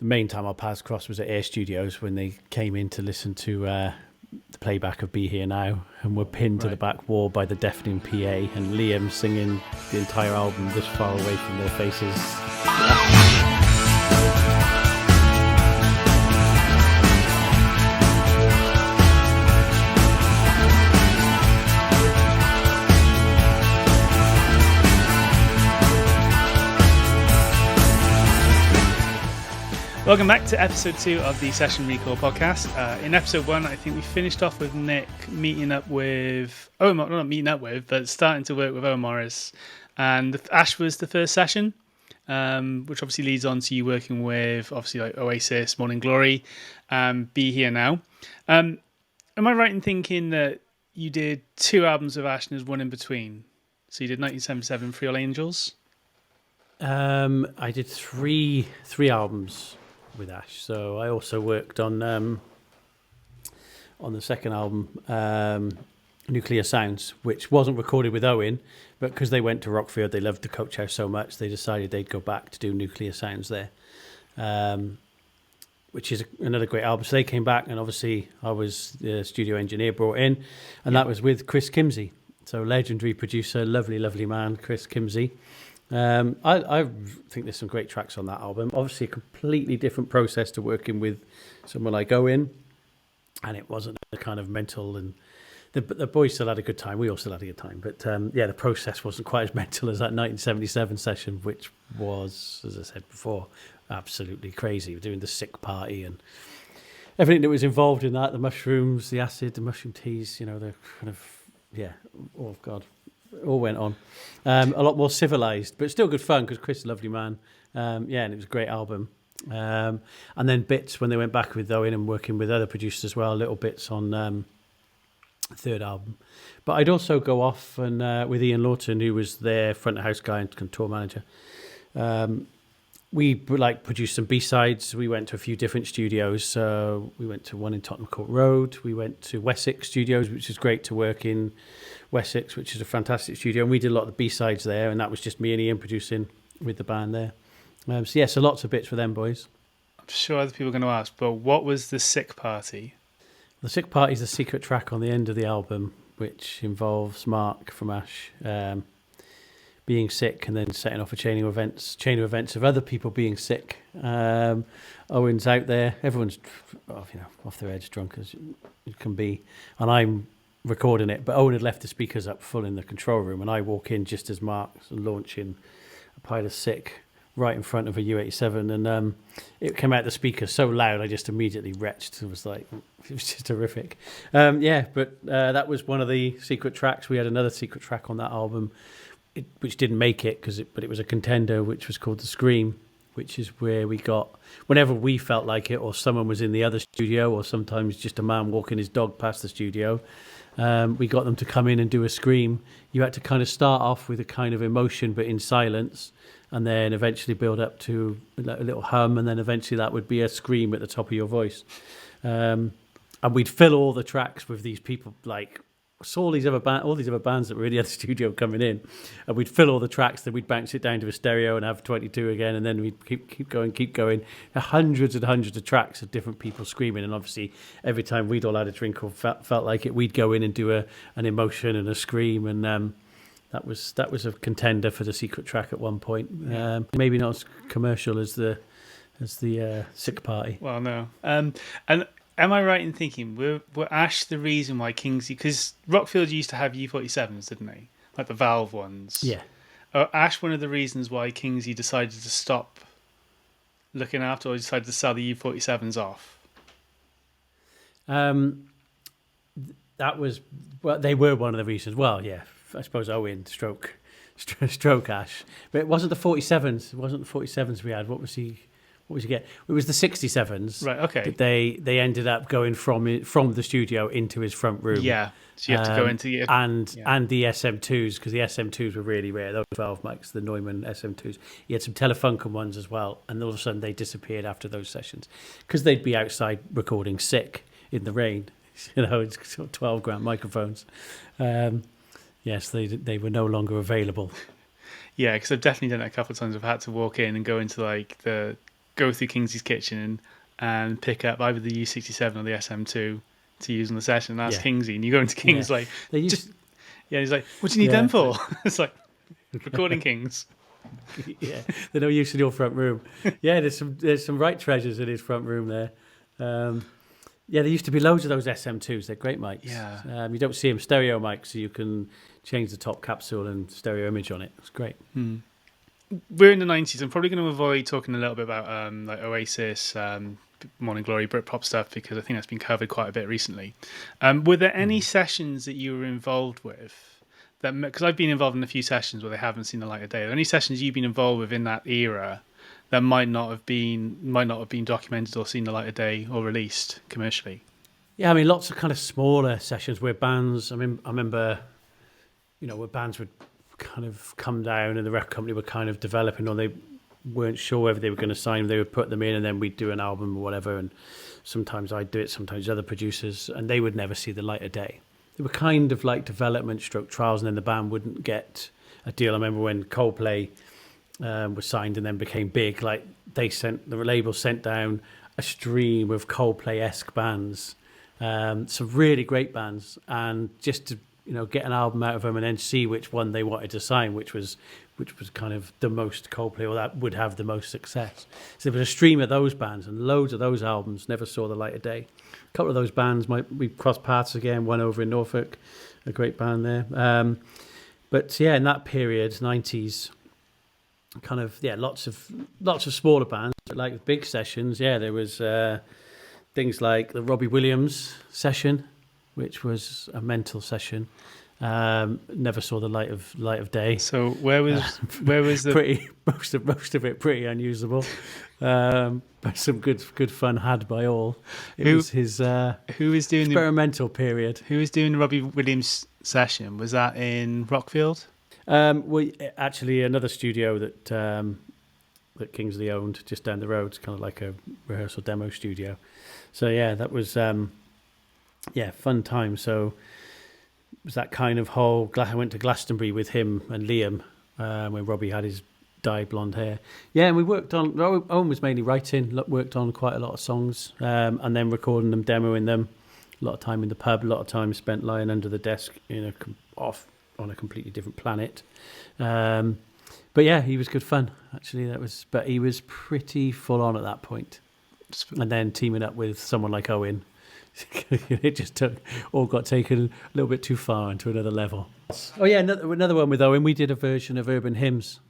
the main time our paths crossed was at Air Studios when they came in to listen to the playback of Be Here Now, and were pinned to the back wall by the deafening PA, and Liam singing the entire album this far away from their faces. Welcome back to episode 2 of the Session Recall podcast. In episode 1, I think we finished off with Nick meeting up with not meeting up with, but starting to work with Owen Morris. And Ash was the first session, which obviously leads on to you working with obviously like Oasis, Morning Glory, Be Here Now. Am I right in thinking that you did 2 albums with Ash and there's one in between? So you did 1977 Free All Angels? I did three albums with Ash. So I also worked on the second album, Nuclear Sounds, which wasn't recorded with Owen, but because they went to Rockfield, they loved the Coach House so much, they decided they'd go back to do Nuclear Sounds there, which is another great album. So they came back, and obviously I was the studio engineer brought in, and that was with Chris Kimsey. So legendary producer, lovely man, Chris Kimsey. I think there's some great tracks on that album. Obviously, a completely different process to working with someone like Owen, and it wasn't the kind of mental, and the boys still had a good time. We all still had a good time, but the process wasn't quite as mental as that 1977 session, which was, as I said before, absolutely crazy. We're doing the sick party and everything that was involved in that—the mushrooms, the acid, the mushroom teas. You know, the kind of oh God. All went on. A lot more civilized, but still good fun because Chris is a lovely man. And it was a great album. And then bits when they went back with Owen and working with other producers as well, little bits on the third album. But I'd also go off and with Ian Lawton, who was their front of house guy and tour manager. We produced some B-sides. We went to a few different studios. So we went to one in Tottenham Court Road. We went to Wessex Studios, which is great to work in Wessex, which is a fantastic studio. And we did a lot of the B-sides there, and that was just me and Ian producing with the band there. So lots of bits for them boys. I'm sure other people are going to ask, but what was the Sick Party? The Sick Party is a secret track on the end of the album, which involves Mark from Ash being sick and then setting off a chain of events of other people being sick. Owen's out there, everyone's off their edge, drunk as it can be, and I'm recording it, but Owen had left the speakers up full in the control room, and I walk in just as Mark's launching a pile of Sick right in front of a U87, and it came out the speaker so loud I just immediately retched. It was just horrific. That was one of the secret tracks. We had another secret track on that album which didn't make it but it was a contender, which was called The Scream, which is where we got, whenever we felt like it or someone was in the other studio, or sometimes just a man walking his dog past the studio, we got them to come in and do a scream. You had to kind of start off with a kind of emotion but in silence, and then eventually build up to a little hum, and then eventually that would be a scream at the top of your voice. And we'd fill all the tracks with these people, like saw all these other bands that were in the other studio coming in, and we'd fill all the tracks, then we'd bounce it down to a stereo and have 22 again, and then we'd keep going. Hundreds and hundreds of tracks of different people screaming, and obviously every time we'd all had a drink or felt like it, we'd go in and do an emotion and a scream, and that was a contender for the secret track at one point. Maybe not as commercial as the Sick Party. Well, no. And am I right in thinking, were Ash the reason why Kingsley... Because Rockfield used to have U47s, didn't they? Like the Valve ones. Yeah. Ash one of the reasons why Kingsley decided to stop looking after, or decided to sell the U47s off? That was... Well, they were one of the reasons. Well, yeah, I suppose Owen stroke Ash. But it wasn't the 47s. It wasn't the 47s we had. What was he get? It was the 67s. Right, okay. That they ended up going from the studio into his front room. Yeah. So you have to go into your... And the SM2s, because the SM2s were really rare. Those 12 mics, the Neumann SM2s. He had some Telefunken ones as well, and all of a sudden they disappeared after those sessions because they'd be outside recording Sick in the rain. It's 12 grand microphones. Yes, they were no longer available. Yeah, because I've definitely done it a couple of times. I've had to walk in and go into like the go through Kingsley's kitchen and pick up either the U67 or the SM2 to use on the session. And ask Yeah. Kingsley, and you go into King's Yeah. like, They just used, yeah. He's like, what do you need yeah, them for? It's like recording Kings. yeah. They're no use in your front room. Yeah, there's some right treasures in his front room there. Yeah, there used to be loads of those SM2s. They're great mics. Yeah. You don't see them stereo mics, so you can change the top capsule and stereo image on it. It's great. We're in the 90s. I'm probably going to avoid talking a little bit about like Oasis, Morning Glory, Britpop stuff, because I think that's been covered quite a bit recently. Were there any sessions that you were involved with? Because I've been involved in a few sessions where they haven't seen the light of day. Are there any sessions you've been involved with in that era that might not have been documented or seen the light of day or released commercially? Yeah, I mean, lots of kind of smaller sessions where bands. I remember, where bands would kind of come down and the record company were kind of developing, or they weren't sure whether they were going to sign them. They would put them in, and then we'd do an album or whatever. And sometimes I'd do it, sometimes other producers, and they would never see the light of day. They were kind of like development stroke trials, and then the band wouldn't get a deal. I remember when Coldplay was signed and then became big, like the label sent down a stream of Coldplay-esque bands, some really great bands, and just to get an album out of them and then see which one they wanted to sign, which was kind of the most Coldplay, or that would have the most success. So there was a stream of those bands, and loads of those albums never saw the light of day. A couple of those bands we crossed paths again, one over in Norfolk, a great band there. But yeah, in that period, 90s, kind of, yeah, lots of smaller bands, but like the big sessions, yeah, there was things like the Robbie Williams session, which was a mental session. Never saw the light of day. So where was the pretty most of it pretty unusable, but some good fun had by all. It was his who was doing experimental period. Who was doing the Robbie Williams session? Was that in Rockfield? Well, actually, another studio that Kingsley owned just down the road. It's kind of like a rehearsal demo studio. So yeah, that was fun time. So it was that kind of whole. I went to Glastonbury with him and Liam when Robbie had his dyed blonde hair. Yeah, and we worked on. Owen was mainly writing. Worked on quite a lot of songs, and then recording them, demoing them. A lot of time in the pub. A lot of time spent lying under the desk off on a completely different planet. But yeah, he was good fun. Actually, but he was pretty full on at that point. And then teaming up with someone like Owen, it just got taken a little bit too far into another level. Oh yeah, another one with Owen. We did a version of Urban Hymns,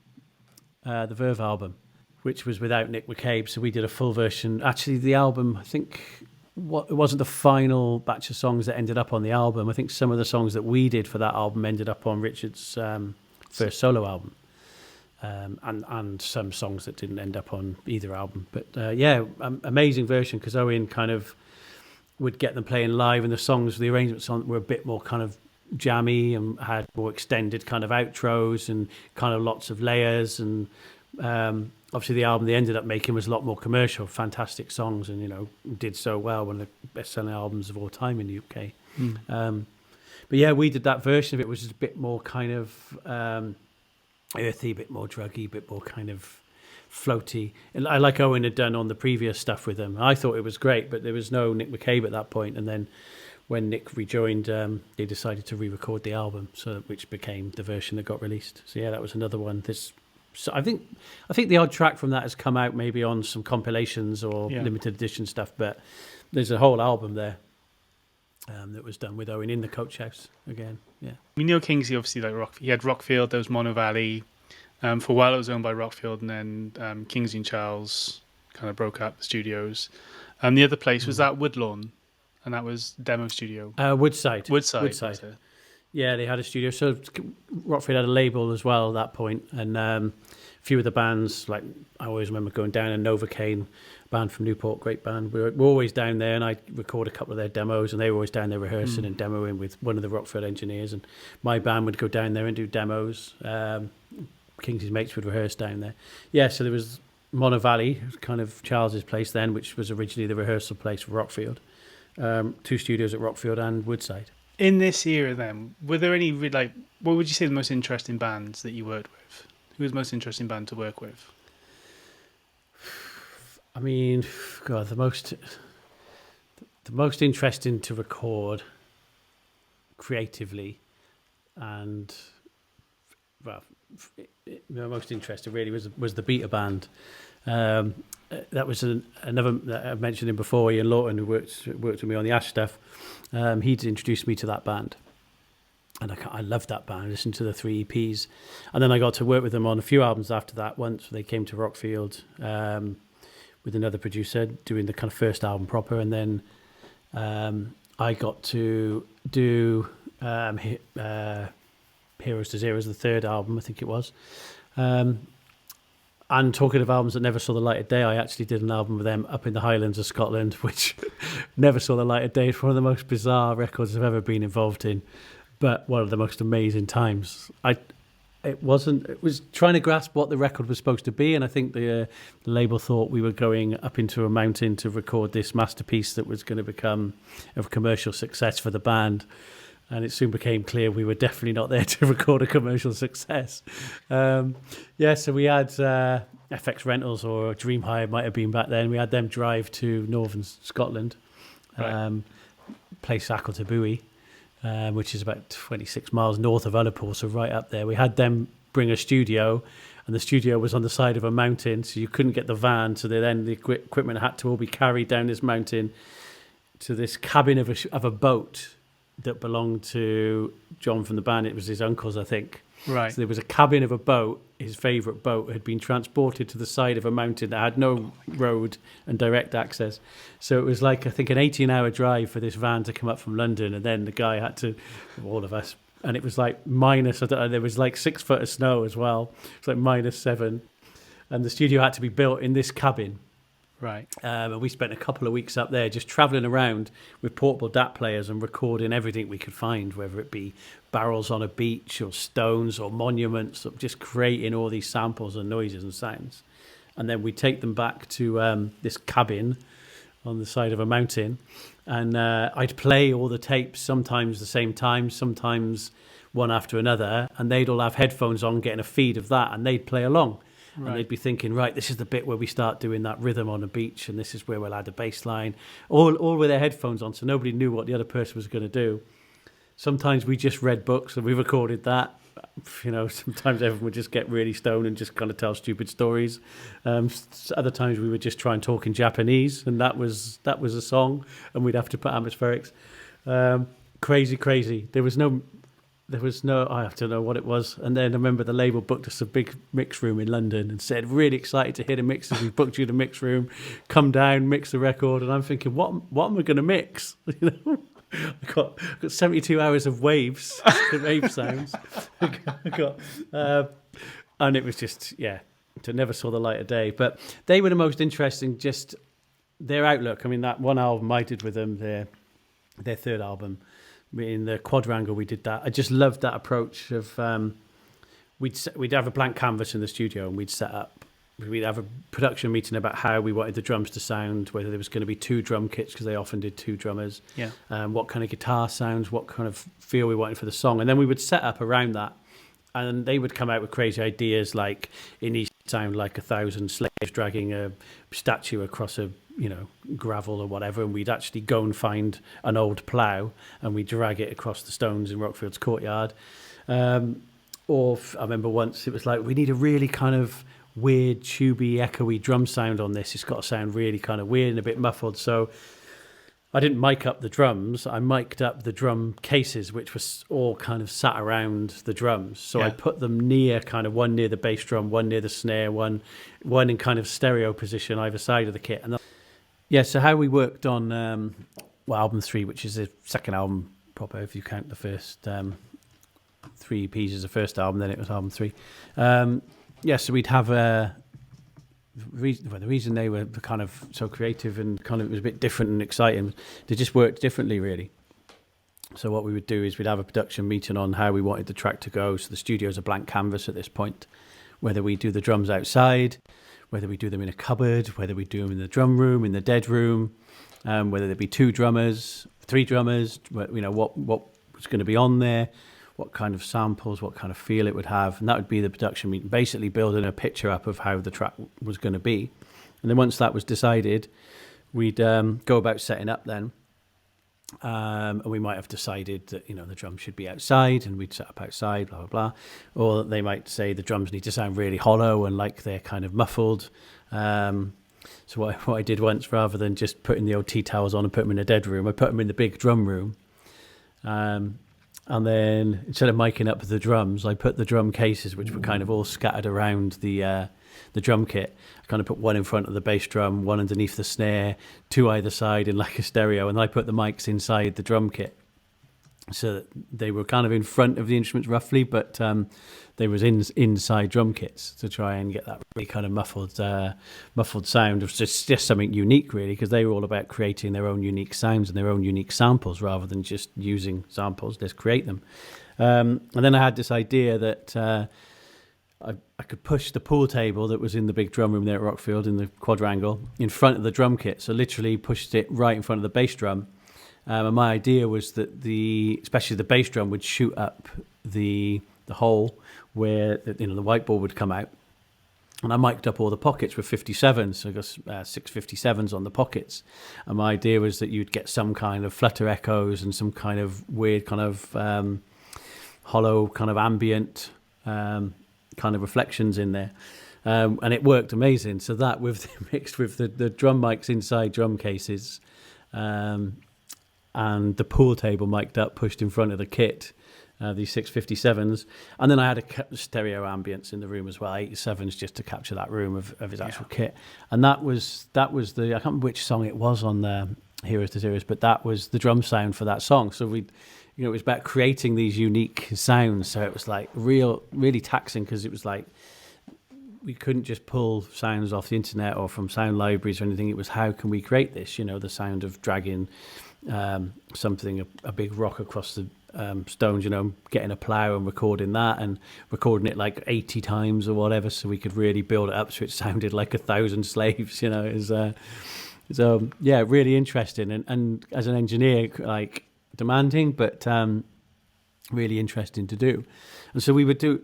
the Verve album, which was without Nick McCabe. So we did a full version. Actually, the album, I think, it wasn't the final batch of songs that ended up on the album. I think some of the songs that we did for that album ended up on Richard's first solo album. And some songs that didn't end up on either album. But amazing version, because Owen kind of would get them playing live, and the arrangements on were a bit more kind of jammy and had more extended kind of outros and kind of lots of layers. And obviously the album they ended up making was a lot more commercial, fantastic songs, and did so well, one of the best-selling albums of all time in the UK. But yeah, we did that version of it, which is a bit more kind of earthy, a bit more druggy, a bit more kind of floaty. I like Owen had done on the previous stuff with them. I thought it was great, but there was no Nick McCabe at that point. And then when Nick rejoined, they decided to re-record the album, which became the version that got released. So yeah, that was another one. I think the odd track from that has come out maybe on some compilations or limited edition stuff, but there's a whole album there that was done with Owen in the Coach House again. Yeah, we know Kingsley obviously he had Rockfield. There was Mono Valley. For a while it was owned by Rockfield, and then Kingsley and Charles kind of broke up the studios. The other place was that Woodlawn, and that was demo studio. Woodside. Woodside. Yeah, they had a studio. So Rockfield had a label as well at that point, and a few of the bands, like I always remember going down, and Novocaine, band from Newport, great band. We're always down there, and I record a couple of their demos, and they were always down there rehearsing and demoing with one of the Rockfield engineers, and my band would go down there and do demos. Kingsley's mates would rehearse down there. Yeah, so there was Mono Valley, kind of Charles's place then, which was originally the rehearsal place for Rockfield. 2 studios at Rockfield and Woodside. In this era then, were there any, what would you say the most interesting bands that you worked with? Who was the most interesting band to work with? I mean, God, the most interesting to record creatively, and well, the most interesting really was the Beta Band. That was another that I mentioned him before. Ian Lawton, who worked with me on the Ash stuff. He'd introduced me to that band, and I loved that band. I listened to the 3 EPs, and then I got to work with them on a few albums after that. Once they came to Rockfield with another producer doing the kind of first album proper, and then I got to do Heroes to Zeros, the third album, I think it was. And talking of albums that never saw the light of day, I actually did an album with them up in the Highlands of Scotland, which never saw the light of day. It's one of the most bizarre records I've ever been involved in, but one of the most amazing times. It was trying to grasp what the record was supposed to be, and I think the label thought we were going up into a mountain to record this masterpiece that was going to become a commercial success for the band. And it soon became clear we were definitely not there to record a commercial success. So we had FX Rentals, or Dream Hire might have been back then. We had them drive to northern Scotland, place Ackle-to-Booey, which is about 26 miles north of Ullapool, so right up there. We had them bring a studio, and the studio was on the side of a mountain, so you couldn't get the van. So then the equipment had to all be carried down this mountain to this cabin of a boat that belonged to John from the band. It was his uncle's, I think. Right. So there was a cabin of a boat. His favourite boat had been transported to the side of a mountain that had no road and direct access. So it was like, I think, an 18-hour drive for this van to come up from London, and then the guy had to, all of us, and it was like minus, I don't know, there was like 6 foot of snow as well. It's like -7. And the studio had to be built in this cabin. Right. And we spent a couple of weeks up there just travelling around with portable DAT players and recording everything we could find, whether it be barrels on a beach or stones or monuments, or just creating all these samples and noises and sounds. And then we take them back to this cabin on the side of a mountain, and I'd play all the tapes, sometimes the same time, sometimes one after another, and they'd all have headphones on getting a feed of that, and they'd play along. Right. And they'd be thinking, right, this is the bit where we start doing that rhythm on the beach, and this is where we'll add a bass line, all with their headphones on, so nobody knew what the other person was going to do. Sometimes we just read books and we recorded that. Sometimes everyone would just get really stoned and just kind of tell stupid stories. Other times we would just try and talk in Japanese, and that was a song, and we'd have to put atmospherics. Crazy. There was no, I have to know what it was. And then I remember the label booked us a big mix room in London and said, really excited to hear the mixes. We booked you the mix room, come down, mix the record. And I'm thinking, what am I going to mix? I got 72 hours of waves, wave sounds. And it was just, to never saw the light of day. But they were the most interesting, just their outlook. I mean, that one album I did with them, their third album, in the quadrangle, we did that. I just loved that approach of we'd have a blank canvas in the studio, and we'd have a production meeting about how we wanted the drums to sound, whether there was going to be 2 drum kits, because they often did 2 drummers, what kind of guitar sounds, what kind of feel we wanted for the song, and then we would set up around that, and they would come out with crazy ideas like it needs to sound like 1,000 slaves dragging a statue across a gravel or whatever, and we'd actually go and find an old plough and we'd drag it across the stones in Rockfield's courtyard. Or I remember once it was like, we need a really kind of weird, tubey, echoey drum sound on this. It's got to sound really kind of weird and a bit muffled. So I didn't mic up the drums. I mic'd up the drum cases, which was all kind of sat around the drums. So I put them near, kind of one near the bass drum, one near the snare, one in kind of stereo position either side of the kit. And so how we worked on album 3, which is the second album proper, if you count the first 3 EPs as the first album, then it was album 3. So we'd have the reason they were kind of so creative and kind of, it was a bit different and exciting, they just worked differently, really. So what we would do is we'd have a production meeting on how we wanted the track to go. So the studio's a blank canvas at this point, whether we do the drums outside, whether we do them in a cupboard, whether we do them in the drum room, in the dead room, whether there be 2 drummers, 3 drummers, what was going to be on there, what kind of samples, what kind of feel it would have. And that would be the production meeting, basically building a picture up of how the track was going to be. And then once that was decided, we'd go about setting up then. And we might have decided that, the drums should be outside, and we'd set up outside, blah, blah, blah. Or they might say the drums need to sound really hollow and like they're kind of muffled. So what I did once, rather than just putting the old tea towels on and put them in a dead room, I put them in the big drum room. And then instead of miking up the drums, I put the drum cases, which were kind of all scattered around the drum kit. I kind of put one in front of the bass drum, one underneath the snare, two either side in like a stereo, and I put the mics inside the drum kit. So that they were kind of in front of the instruments roughly, but they was inside drum kits to try and get that really kind of muffled sound. It was just something unique, really, because they were all about creating their own unique sounds and their own unique samples rather than just using samples. Let's create them. And then I had this idea that I could push the pool table that was in the big drum room there at Rockfield in the quadrangle in front of the drum kit. So literally pushed it right in front of the bass drum. And my idea was that especially the bass drum would shoot up the hole where the whiteboard would come out, and I mic'd up all the pockets with 57s. So I got 6 57s on the pockets, and my idea was that you'd get some kind of flutter echoes and some kind of weird kind of hollow kind of ambient kind of reflections in there. And it worked amazing. So that mixed with the drum mics inside drum cases, and the pool table mic'd up, pushed in front of the kit, these 657s. And then I had a stereo ambience in the room as well, 87s, just to capture that room of his actual kit. And that was I can't remember which song it was on the Heroes to Zeros, but that was the drum sound for that song. So it was about creating these unique sounds. So it was like really taxing, because it was like, we couldn't just pull sounds off the internet or from sound libraries or anything. It was, how can we create this? The sound of dragging something, a big rock across the stones, getting a plough and recording that, and recording it like 80 times or whatever, so we could really build it up so it sounded like 1,000 slaves. It was so yeah, really interesting, and as an engineer, like demanding, but really interesting to do. And so we would do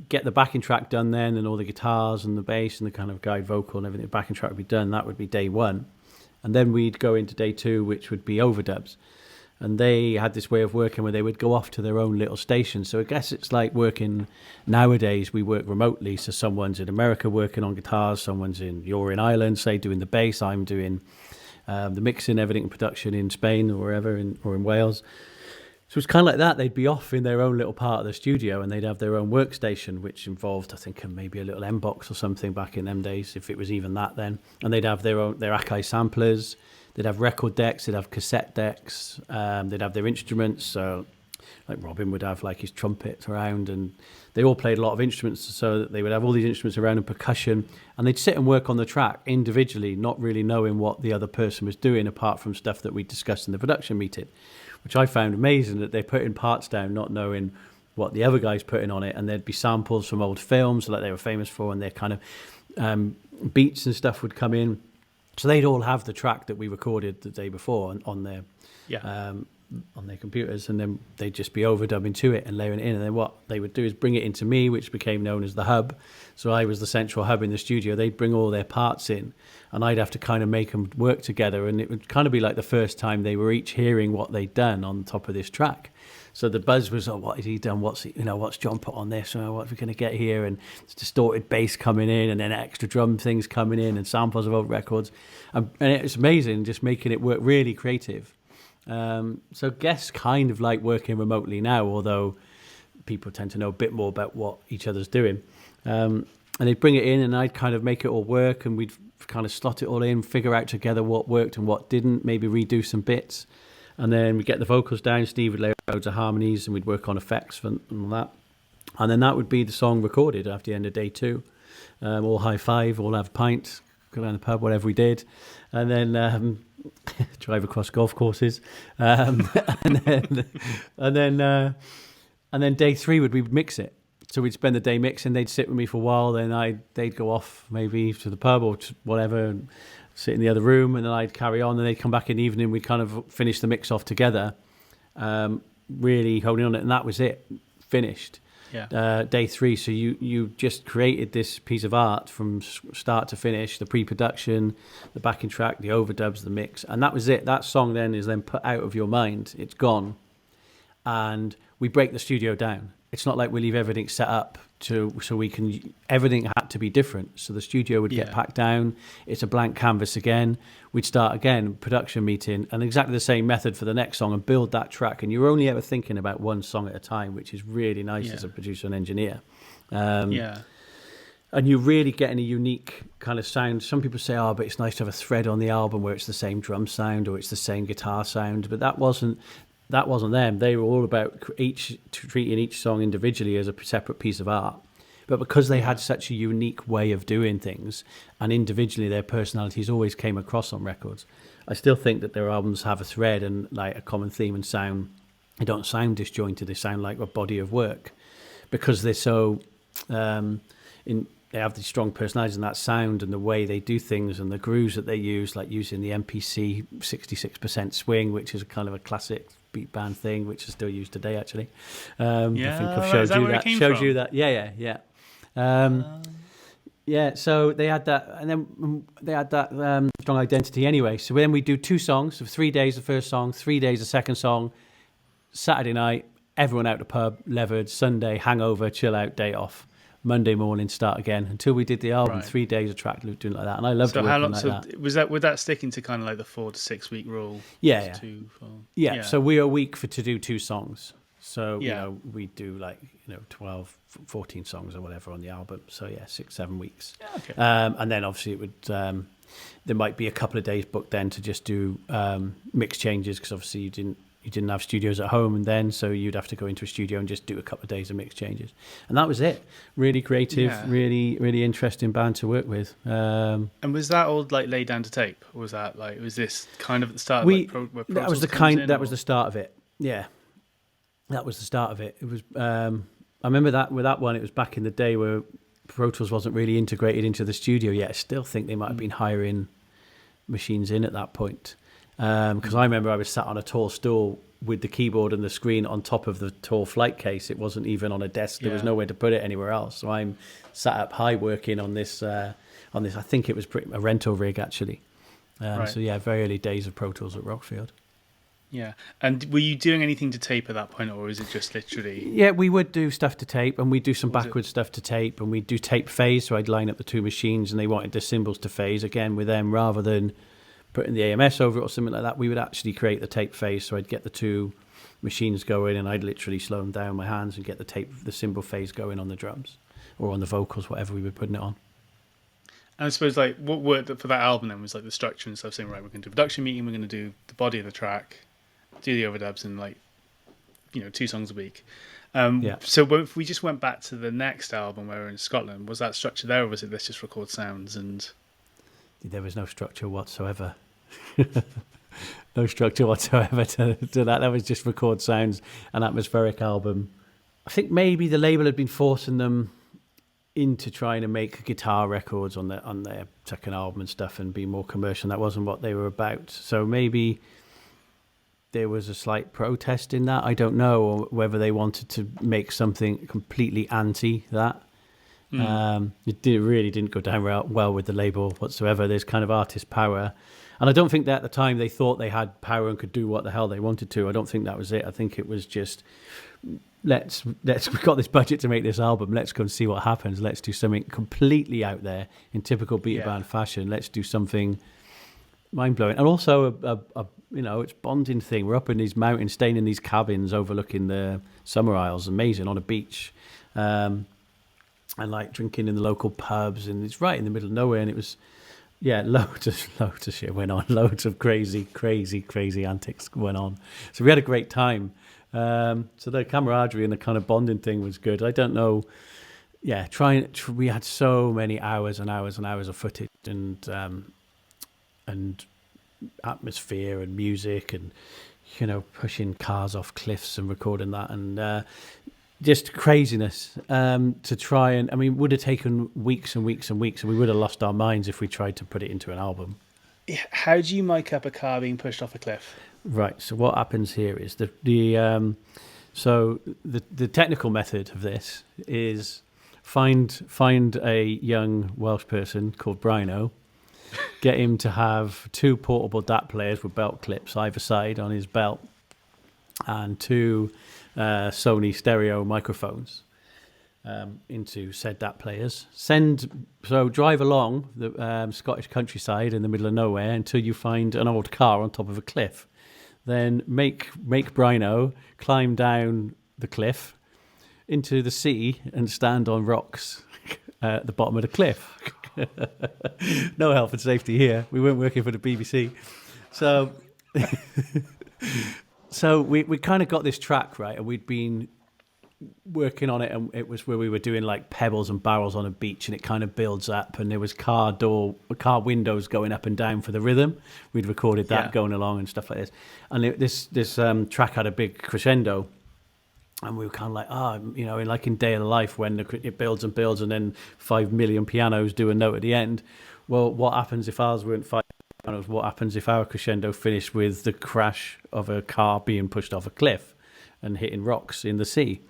get the backing track done then, and all the guitars and the bass and the kind of guide vocal and everything. The backing track would be done. That would be day one. And then we'd go into day two, which would be overdubs. And they had this way of working where they would go off to their own little station. So I guess it's like working nowadays. We work remotely. So someone's in America working on guitars. You're in Ireland, say, doing the bass. I'm doing the mixing, everything, production in Spain or wherever, or in Wales. So it's kind of like that. They'd be off in their own little part of the studio, and they'd have their own workstation, which involved, I think, maybe a little M box or something back in them days, if it was even that then. And they'd have their Akai samplers. They'd have record decks. They'd have cassette decks. They'd have their instruments. So, like Robin would have like his trumpet around, and they all played a lot of instruments. So that they would have all these instruments around, and percussion, and they'd sit and work on the track individually, not really knowing what the other person was doing, apart from stuff that we discussed in the production meeting, which I found amazing, that they're putting parts down, not knowing what the other guy's putting on it. And there'd be samples from old films like they were famous for, and their kind of beats and stuff would come in. So they'd all have the track that we recorded the day before on their computers, and then they'd just be overdubbing to it and layering it in. And then what they would do is bring it into me, which became known as the hub. So I was the central hub in the studio. They'd bring all their parts in, and I'd have to kind of make them work together. And it would kind of be like the first time they were each hearing what they'd done on top of this track. So the buzz was, oh, what has he done? What's John put on this? What are we going to get here? And it's distorted bass coming in, and then extra drum things coming in, and samples of old records. And it's amazing, just making it work, really creative. So I guess kind of like working remotely now, although people tend to know a bit more about what each other's doing. And they'd bring it in, and I'd kind of make it all work, and we'd kind of slot it all in, figure out together what worked and what didn't, maybe redo some bits. And then we'd get the vocals down, Steve would lay loads of harmonies, and we'd work on effects and all that. And then that would be the song recorded after the end of day two. All high five, all have a pint, go down the pub, whatever we did. And then drive across golf courses. And then day three we'd mix it. So we'd spend the day mixing. They'd sit with me for a while. Then they'd go off maybe to the pub or to whatever, and sit in the other room. And then I'd carry on. And they'd come back in the evening. We'd kind of finish the mix off together, really holding on it. And that was it, finished. day 3. So you just created this piece of art from start to finish, the pre-production, the backing track, the overdubs, the mix, and that was it. That song then is then put out of your mind. It's gone, and we break the studio down. It's not like we leave everything set up so we can. Everything had to be different. So the studio would get packed down. It's a blank canvas again. We'd start again, production meeting, and exactly the same method for the next song and build that track. And you're only ever thinking about one song at a time, which is really nice as a producer and engineer. And you're really getting a unique kind of sound. Some people say, but it's nice to have a thread on the album where it's the same drum sound or it's the same guitar sound. But that wasn't them. They were all about treating each song individually as a separate piece of art. But because they had such a unique way of doing things, and individually their personalities always came across on records, I still think that their albums have a thread and like a common theme and sound. They don't sound disjointed. They sound like a body of work because they're so they have these strong personalities and that sound and the way they do things and the grooves that they use, like using the MPC 66% swing, which is a kind of a classic beat band thing, which is still used today, actually. I think I've showed you that. So they had that, and then they had that strong identity anyway. So then we do 2 songs, so 3 days the first song, 3 days the second song, Saturday night, everyone out the pub, levered, Sunday, hangover, chill out, day off. Monday morning, start again until we did the album. 3 days of track loop doing like that, and I loved working like that. Was that sticking to kind of like the 4 to 6 week rule? Yeah. So we're a week to do 2 songs. So we do 12, 14 songs or whatever on the album. So 6-7 weeks. Okay. And then obviously it would there might be a couple of days booked then to just do mix changes because obviously you didn't have studios at home, and then so you'd have to go into a studio and just do a couple of days of mix changes, and that was it. Really creative, really, really interesting band to work with. And was that all like laid down to tape, or was that like was this kind of at the start? That was the start of it. Yeah, that was the start of it. It was. I remember that with that one. It was back in the day where Pro Tools wasn't really integrated into the studio yet. I still think they might have been hiring machines in at that point. Because I remember I was sat on a tall stool with the keyboard and the screen on top of the tall flight case. It wasn't even on a desk. There was nowhere to put it anywhere else. So I'm sat up high working on this. I think it was a rental rig actually. So very early days of Pro Tools at Rockfield. Yeah. And were you doing anything to tape at that point, or was it just literally? Yeah, we would do stuff to tape, and we'd do some backwards stuff to tape, and we'd do tape phase. So I'd line up the 2 machines, and they wanted the cymbals to phase again with them rather than putting the AMS over it or something like that. We would actually create the tape phase, so I'd get the 2 machines going, and I'd literally slow them down my hands and get the cymbal phase going on the drums or on the vocals, whatever we were putting it on. And I suppose like what worked for that album then was like the structure and stuff, saying right, we're going to do a production meeting, we're going to do the body of the track, do the overdubs, and 2 songs a week. So if we just went back to the next album where we're in Scotland, was that structure there, or was it let's just record sounds? And there was no structure whatsoever. No structure whatsoever to that. That was just record sounds, an atmospheric album. I think maybe the label had been forcing them into trying to make guitar records on their second album and stuff and be more commercial. That wasn't what they were about. So maybe there was a slight protest in that. I don't know, or whether they wanted to make something completely anti that. It really didn't go down well with the label whatsoever. There's kind of artist power, and I don't think that at the time they thought they had power and could do what the hell they wanted to. I don't think that was it. I think it was just we've got this budget to make this album. Let's go and see what happens. Let's do something completely out there in typical beat band fashion. Let's do something mind blowing, and also a it's bonding thing. We're up in these mountains, staying in these cabins overlooking the Summer Isles, amazing on a beach. And like drinking in the local pubs, and it's right in the middle of nowhere, and it was loads of shit went on, loads of crazy antics went on, so we had a great time. So the camaraderie and the kind of bonding thing was good. I don't know, we had so many hours and hours and hours of footage and atmosphere and music, and pushing cars off cliffs and recording that, and just craziness to try and, would have taken weeks and weeks and weeks, and we would have lost our minds if we tried to put it into an album. How do you mic up a car being pushed off a cliff? Right, so what happens here is So the technical method of this is find a young Welsh person called Brino, get him to have 2 portable DAT players with belt clips either side on his belt, and 2 Sony stereo microphones into said DAT players. Drive along the Scottish countryside in the middle of nowhere until you find an old car on top of a cliff. Then make Brino climb down the cliff into the sea and stand on rocks at the bottom of the cliff. No health and safety here. We weren't working for the BBC. So we kind of got this track, right? And we'd been working on it, and it was where we were doing like pebbles and barrels on a beach, and it kind of builds up, and there was car windows going up and down for the rhythm. We'd recorded that going along and stuff like this, and this track had a big crescendo, and we were kind of like, like in Day of the Life when it builds and builds, and then 5 million pianos do a note at the end. Well, what happens if ours weren't 5 pianos? What happens if our crescendo finished with the crash of a car being pushed off a cliff and hitting rocks in the sea?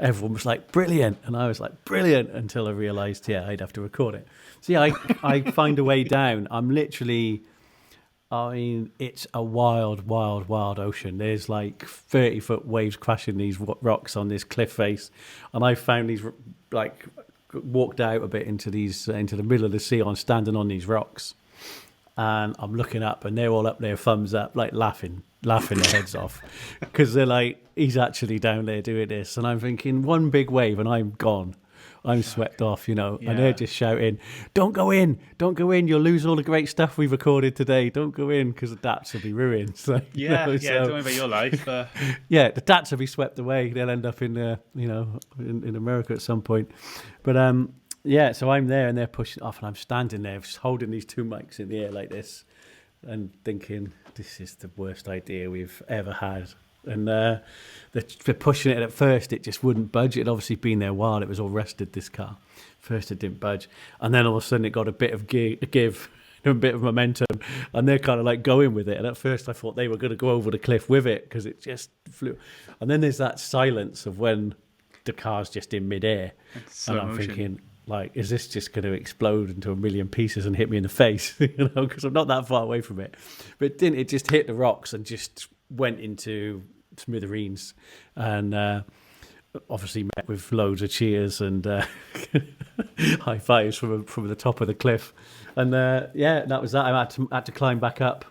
Everyone was like, brilliant. And I was like, brilliant, until I realised, I'd have to record it. So, I find a way down. I'm literally, it's a wild, wild, wild ocean. There's like 30-foot waves crashing these rocks on this cliff face. And I found these, like, walked out a bit into the middle of the sea. I'm standing on these rocks. And I'm looking up, and they're all up there, thumbs up, like laughing their heads off, because they're like, he's actually down there doing this. And I'm thinking, one big wave and I'm gone. I'm swept off, And they're just shouting, don't go in, you'll lose all the great stuff we've recorded today. Don't go in, because the DATs will be ruined. So, don't worry about your life. Yeah, the DATs will be swept away. They'll end up in America at some point. But so I'm there, and they're pushing off, and I'm standing there just holding these 2 mics in the air like this and thinking, this is the worst idea we've ever had. And they're pushing it. At first, it just wouldn't budge. It had obviously been there a while. It was all rested, this car. First, it didn't budge. And then all of a sudden, it got a bit of give, a bit of momentum. And they're kind of like going with it. And at first, I thought they were going to go over the cliff with it, because it just flew. And then there's that silence of when the car's just in midair. And I'm thinking, like, is this just going to explode into a million pieces and hit me in the face? Because I'm not that far away from it. But it didn't. It just hit the rocks and just went into smithereens, and obviously met with loads of cheers and high fives from the top of the cliff. And that was that. I had to climb back up,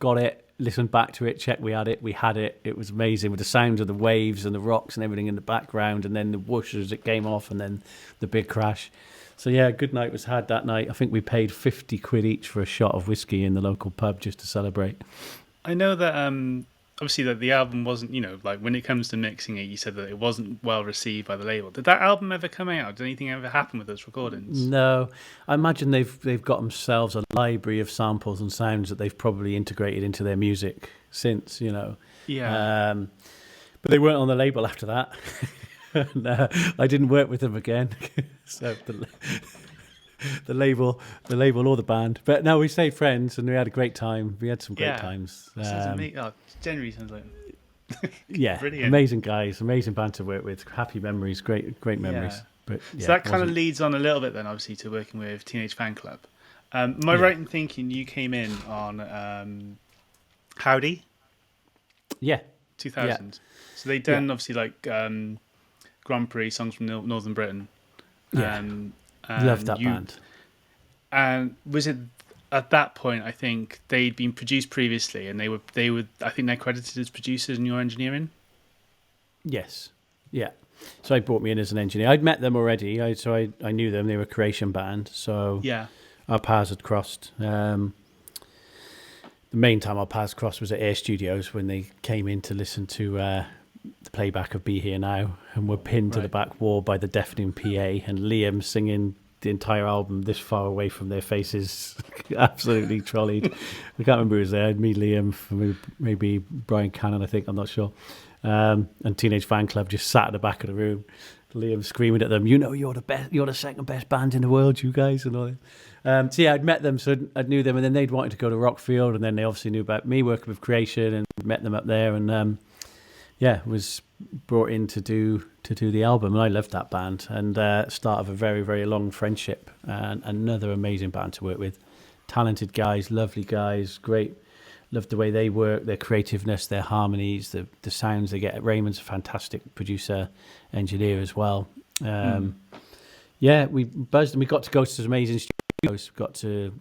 got it, listened back to it, checked we had it. It was amazing, with the sound of the waves and the rocks and everything in the background, and then the whoosh as it came off, and then the big crash. So a good night was had that night. I think we paid 50 quid each for a shot of whiskey in the local pub just to celebrate. I know that obviously that the album wasn't, like when it comes to mixing it, you said that it wasn't well received by the label. Did that album ever come out? Did anything ever happen with those recordings? No, I imagine they've got themselves a library of samples and sounds that they've probably integrated into their music since, Yeah. But they weren't on the label after that. And, I didn't work with them again. So the label or the band. But no, we stayed friends, and we had a great time. We had some great times. Generally sounds like brilliant. Amazing guys, amazing band to work with. Happy memories, great memories. Yeah. But so that kind of leads on a little bit then, obviously, to working with Teenage Fanclub. Am I right in thinking you came in on Howdy? Yeah. 2000. Yeah. So they done obviously like Grand Prix songs from Northern Britain. Yeah. Loved that band. And was it at that point? I think they'd been produced previously, and they were. I think they're credited as producers in your engineering. Yes. Yeah. So they brought me in as an engineer. I'd met them already. I knew them. They were a Croatian band. So our paths had crossed. The main time our paths crossed was at Air Studios when they came in to listen to the playback of Be Here Now, and were pinned to the back wall by the deafening PA, and Liam singing the entire album this far away from their faces. Absolutely trolleyed. I can't remember who was there. Me, Liam, maybe Brian Cannon, I think, I'm not sure. And Teenage Fanclub just sat at the back of the room, Liam screaming at them, you're the best, you're the second best band in the world, you guys, and all that. So I'd met them, so I knew them, and then they'd wanted to go to Rockfield, and then they obviously knew about me working with Creation, and met them up there, and was brought in to do the album, and I loved that band, and start of a very, very long friendship, and another amazing band to work with. Talented guys, lovely guys, great. Loved the way they work, their creativeness, their harmonies, the sounds they get. Raymond's a fantastic producer, engineer as well. Yeah, we buzzed, and we got to go to some amazing studios. We got to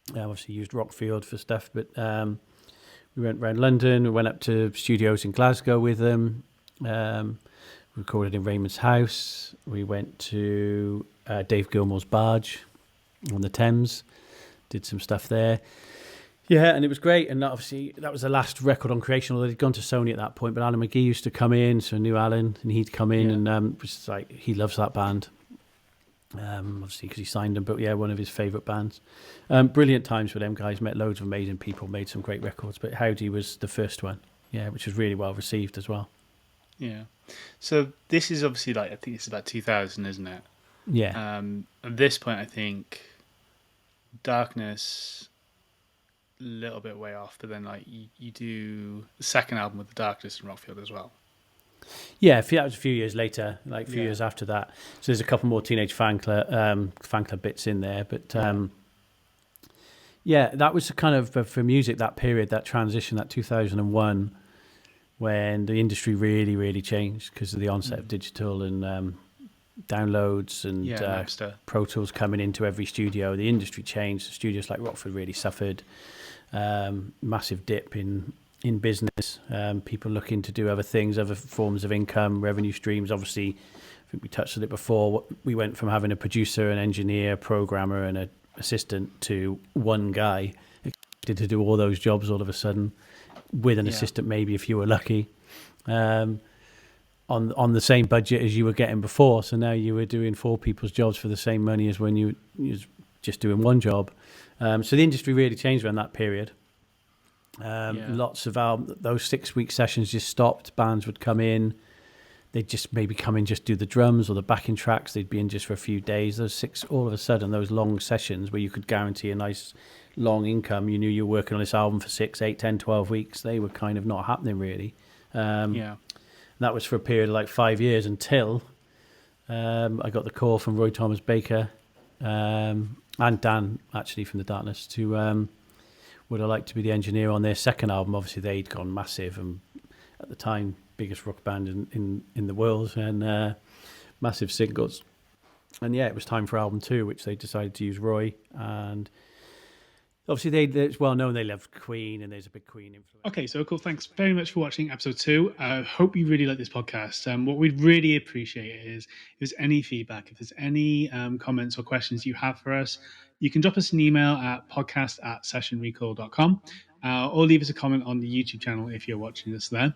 obviously used Rockfield for stuff, but we went around London. We went up to studios in Glasgow with them. Recorded in Raymond's house. We went to Dave Gilmour's barge on the Thames. Did some stuff there. Yeah, and it was great. And obviously, that was the last record on Creation, although they'd gone to Sony at that point. But Alan McGee used to come in, so I knew Alan, and he'd come in, and was like, he loves that band. Obviously, because he signed them, but yeah, one of his favourite bands. Brilliant times with them guys. Met loads of amazing people, made some great records. But Howdy was the first one, which was really well received as well. Yeah. So this is obviously I think it's about 2000, isn't it? Yeah. At this point, I think Darkness, a little bit way off, but then you do the second album with the Darkness and Rockfield as well. Yeah, that was a few years later, a few years after that. So there's a couple more Teenage Fanclub bits in there, but that was kind of for music, that period, that transition, that 2001, when the industry really, really changed because of the onset of digital and downloads and Pro Tools coming into every studio. The industry changed. Studios like Rockford really suffered. Massive dip in business. People looking to do other things, other forms of income, revenue streams. Obviously, I think we touched on it before. We went from having a producer, an engineer, programmer, and an assistant to one guy expected to do all those jobs all of a sudden, with an assistant maybe if you were lucky. On the same budget as you were getting before. So now you were doing 4 people's jobs for the same money as when you was just doing one job. So the industry really changed around that period. Lots of those 6-week sessions just stopped. Bands would come in. They'd just maybe come in, just do the drums or the backing tracks. They'd be in just for a few days. All of a sudden, those long sessions where you could guarantee a nice long income, you knew you were working on this album for 6, 8, 10, 12 weeks. They were kind of not happening really. That was for a period of 5 years until I got the call from Roy Thomas Baker and Dan, actually, from the Darkness, to would I like to be the engineer on their second album. Obviously, they'd gone massive, and at the time, biggest rock band in the world, and massive singles. And it was time for album 2, which they decided to use Roy. And obviously, it's well known they love Queen, and there's a big Queen influence. Okay, so cool. Thanks very much for watching episode 2. I hope you really like this podcast. What we'd really appreciate is if there's any feedback, if there's any comments or questions you have for us, you can drop us an email at podcast@sessionrecall.com. Or leave us a comment on the YouTube channel if you're watching us there.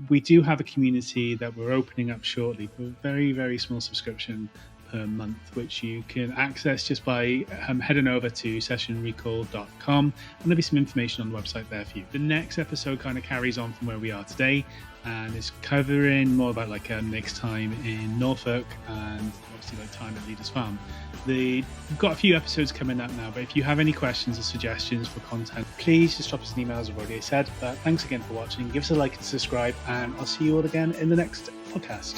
We do have a community that we're opening up shortly for a very, very small subscription per month, which you can access just by heading over to sessionrecall.com, and there'll be some information on the website there for you. The next episode kind of carries on from where we are today, and is covering more about Nick's time in Norfolk and obviously time at Leaders Farm. We've got a few episodes coming up now, but if you have any questions or suggestions for content, please just drop us an email, as I've already said. But thanks again for watching. Give us a like and subscribe, and I'll see you all again in the next podcast.